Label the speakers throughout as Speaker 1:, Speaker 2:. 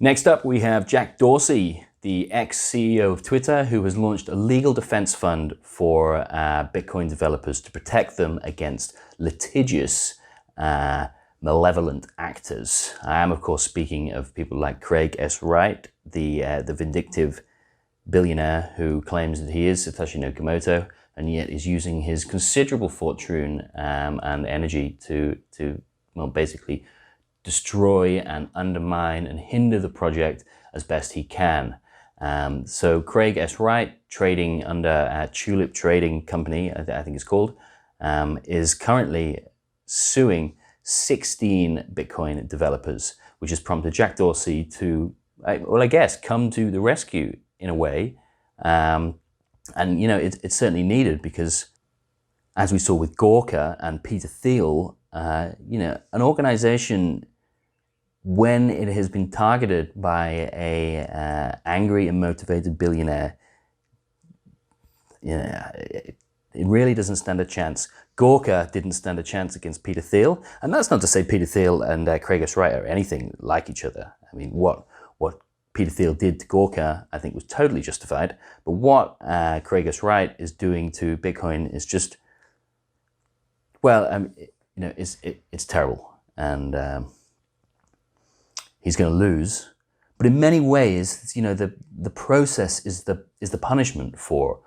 Speaker 1: Next up, we have Jack Dorsey, the ex-CEO of Twitter, who has launched a legal defense fund for Bitcoin developers to protect them against litigious, malevolent actors. I am, of course, speaking of people like Craig S Wright, the vindictive billionaire who claims that he is Satoshi Nakamoto, and yet is using his considerable fortune and energy to well, basically destroy and undermine and hinder the project as best he can. So Craig S Wright, trading under Tulip Trading company, I think it's called, is currently suing 16 Bitcoin developers, which has prompted Jack Dorsey to, well, I guess, come to the rescue in a way. And, you know, it's certainly needed because, as we saw with Gawker and Peter Thiel, you know, an organization, when it has been targeted by a angry and motivated billionaire, it really doesn't stand a chance. Gawker didn't stand a chance against Peter Thiel, and that's not to say Peter Thiel and Craig S Wright are anything like each other. I mean, what Peter Thiel did to Gawker, I think, was totally justified, but what Craig S Wright is doing to Bitcoin is just, well, you know, it's terrible, and he's going to lose. But in many ways, you know, the process is the punishment for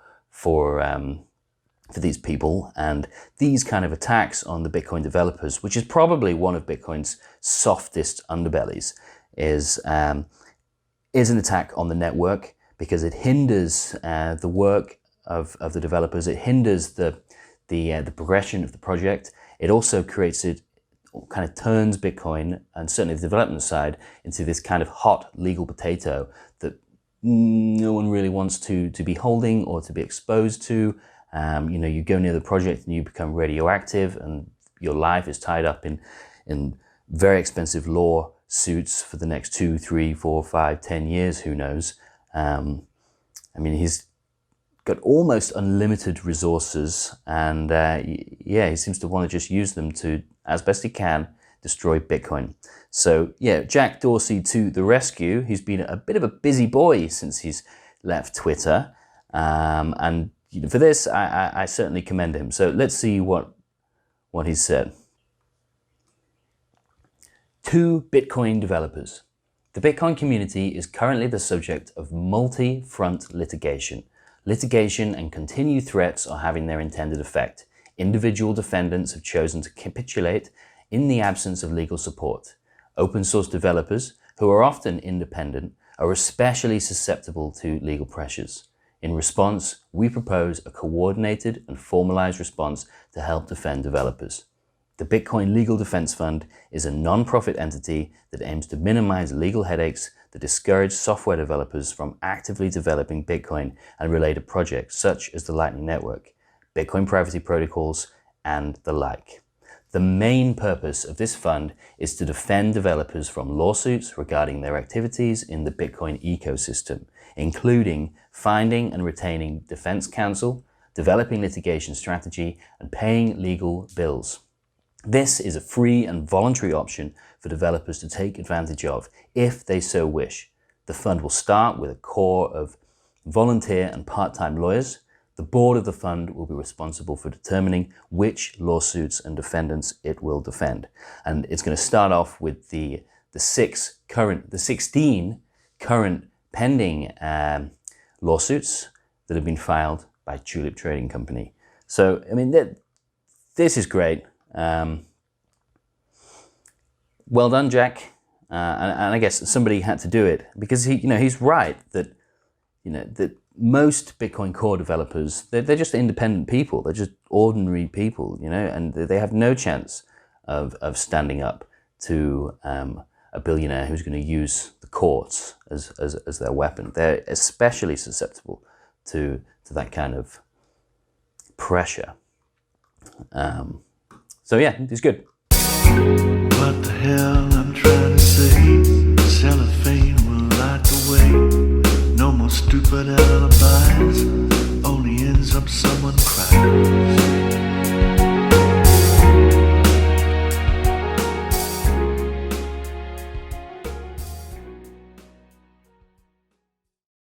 Speaker 1: these people, and these kind of attacks on the Bitcoin developers, which is probably one of Bitcoin's softest underbellies, is an attack on the network, because it hinders the work of the developers. It hinders the progression of the project. It also creates it, kind of turns Bitcoin, and certainly the development side, into this kind of hot legal potato that no one really wants to be holding or to be exposed to. You know, you go near the project and you become radioactive, and your life is tied up in very expensive lawsuits for the next 2, 3, 4, 5, 10 years, who knows. I mean, he's got almost unlimited resources, and yeah, he seems to want to just use them to, as best he can, destroy Bitcoin. So yeah, Jack Dorsey to the rescue. He's been a bit of a busy boy since he's left Twitter, and you know, for this, I certainly commend him. So let's see what he said. To Bitcoin developers. The Bitcoin community is currently the subject of multi-front litigation. Litigation and continued threats are having their intended effect. Individual defendants have chosen to capitulate in the absence of legal support. Open source developers, who are often independent, are especially susceptible to legal pressures. In response, we propose a coordinated and formalized response to help defend developers. The Bitcoin Legal Defense Fund is a non-profit entity that aims to minimize legal headaches that discourage software developers from actively developing Bitcoin and related projects such as the Lightning Network, Bitcoin privacy protocols, and the like. The main purpose of this fund is to defend developers from lawsuits regarding their activities in the Bitcoin ecosystem, including finding and retaining defense counsel, developing litigation strategy, and paying legal bills. This is a free and voluntary option for developers to take advantage of if they so wish. The fund will start with a core of volunteer and part-time lawyers. The board of the fund will be responsible for determining which lawsuits and defendants it will defend. And it's going to start off with the 16 current pending lawsuits that have been filed by Tulip Trading Company. So, I mean, this is great. Well done, Jack. And I guess somebody had to do it, because he's right that, that most Bitcoin Core developers, they're just independent people. They're just ordinary people, and they have no chance of standing up to a billionaire who's going to use the courts as their weapon. They're especially susceptible to that kind of pressure. So yeah, it's good.
Speaker 2: What the hell